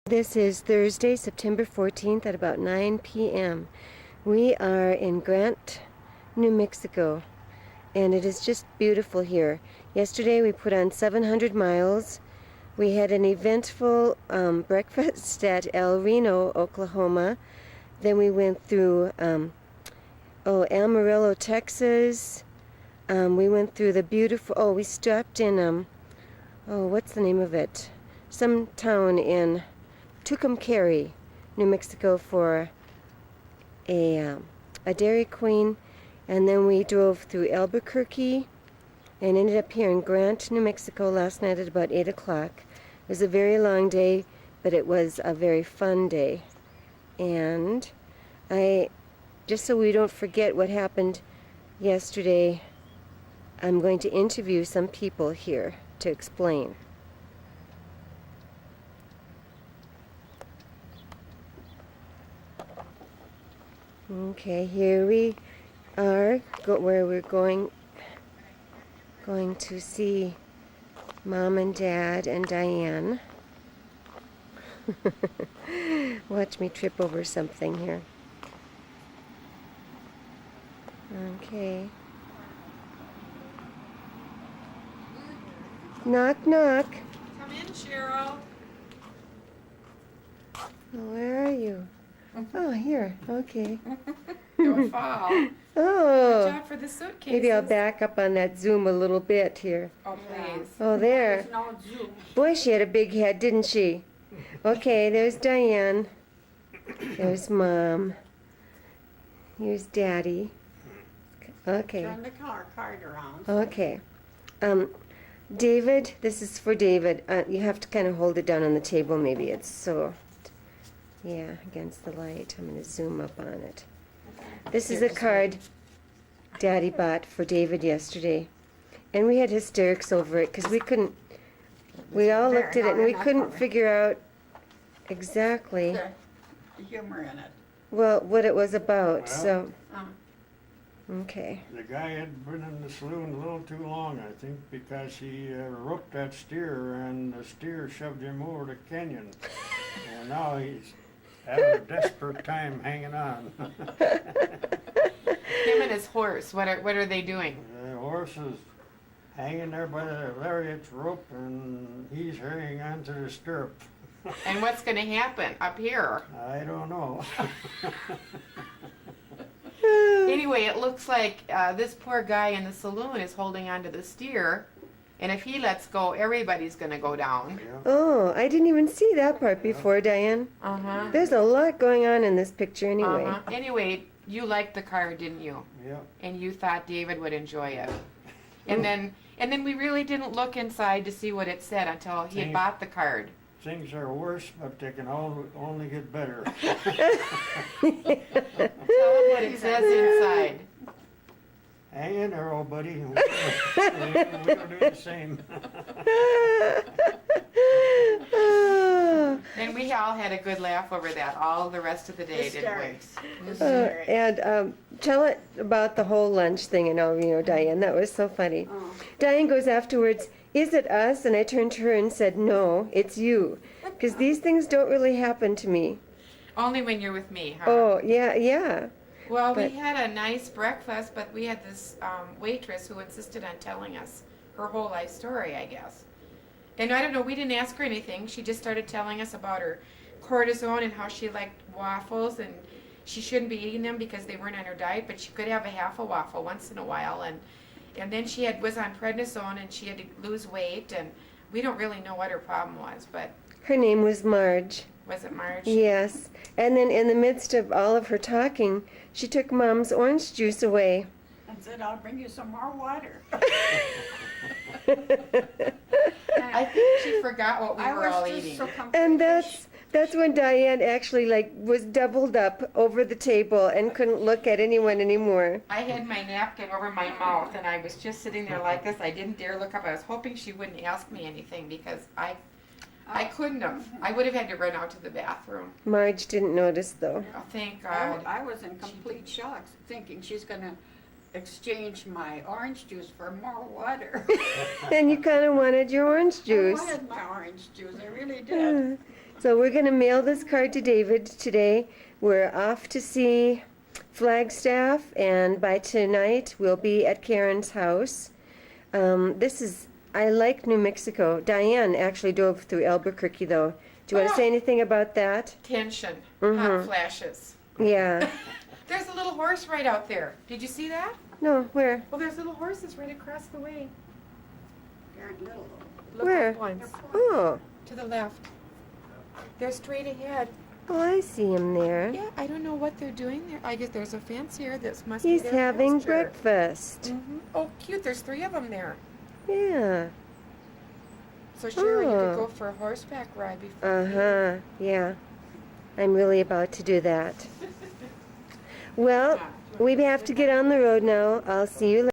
This is Thursday, September 14th at about 9 p.m. We are in Grant, New Mexico, and it is just beautiful here. Yesterday we put on 700 miles. We had an eventful breakfast at El Reno, Oklahoma. Then we went through Amarillo, Texas. We went through the beautiful, we stopped in, what's the name of it? Some town in Tucumcari, New Mexico for a Dairy Queen, and then we drove through Albuquerque and ended up here in Grant, New Mexico last night at about 8 o'clock. It was a very long day, but it was a very fun day. And just so we don't forget what happened yesterday, I'm going to interview some people here to explain. Okay, here we are, where we're going to see Mom and Dad and Diane. Watch me trip over something here. Okay. Knock, knock. Come in, Cheryl. Where are you? Oh, here. Okay. Don't fall. Oh. Good job for the suitcases. Maybe I'll back up on that Zoom a little bit here. Oh, please. Oh, there. No Zoom. Boy, she had a big head, didn't she? Okay, there's Diane. There's Mom. Here's Daddy. Okay. Turn the card around. Okay. David, this is for David. You have to kind of hold it down on the table, maybe. It's so, yeah, against the light. I'm going to zoom up on it. This is a card Daddy bought for David yesterday. And we had hysterics over it because we all looked at it and we couldn't figure out exactly, The humor in it. well, what it was about. Well. So, Uh, okay. The guy had been in the saloon a little too long, I think, because he roped that steer and the steer shoved him over the canyon. And now he's having a desperate time hanging on. Him and his horse, what are they doing? The horse is hanging there by the lariat's rope and he's hanging on to the stirrup. And what's going to happen up here? I don't know. Anyway, it looks like this poor guy in the saloon is holding on to the steer, and if he lets go, everybody's going to go down. Yeah. Oh, I didn't even see that part before, Diane. Uh-huh. There's a lot going on in this picture anyway. Uh-huh. Anyway, you liked the card, didn't you? Yeah. And you thought David would enjoy it. And then we really didn't look inside to see what it said until he had bought the card. Things are worse, but they can only get better. Tell him what it says inside. Hang in there, old buddy. We'll do the same. And we all had a good laugh over that all the rest of the day, didn't we? Hysterics. And tell it about the whole lunch thing and all, Diane. That was so funny. Oh. Diane goes afterwards, "Is it us?" And I turned to her and said, "No, it's you." Because these things don't really happen to me. Only when you're with me, huh? Oh, yeah. Well, we but- had a nice breakfast, but we had this waitress who insisted on telling us her whole life story, I guess. And I don't know, we didn't ask her anything. She just started telling us about her cortisone and how she liked waffles, and she shouldn't be eating them because they weren't on her diet, but she could have a half a waffle once in a while. And then she was on prednisone, and she had to lose weight, and we don't really know what her problem was, but Her name was Marge. was it Marge? Yes. And then in the midst of all of her talking, she took Mom's orange juice away. And said, I'll bring you some more water. I think she forgot what we I were all was just eating. so completely And that's when Diane actually was doubled up over the table and couldn't look at anyone anymore. I had my napkin over my mouth and I was just sitting there like this. I didn't dare look up. I was hoping she wouldn't ask me anything because I couldn't have. I would have had to run out to the bathroom. Marge didn't notice though. Oh, thank God. I was in complete shock, thinking she's going to exchange my orange juice for more water. And you kind of wanted your orange I juice. wanted my orange juice, I really did. So we're going to mail this card to David today. We're off to see Flagstaff, and by tonight we'll be at Karen's house. I like New Mexico. Diane actually drove through Albuquerque, though. Do you want to say anything about that? Tension, Mhm. hot flashes. Yeah. There's a little horse right out there. Did you see that? No, where? Well, there's little horses right across the way. They're little. Look Where? up once. Oh, To the left. They're straight ahead. oh, I see him there. Yeah, I don't know what they're doing there. I guess there's a fence here that must He's be their having pasture. breakfast. Mm-hmm. Oh, cute. There's 3 of them there. Yeah. So sure, you Oh. could go for a horseback ride before. Uh-huh. Yeah. I'm really about to do that. Well, we have to get on the road now. I'll see you later.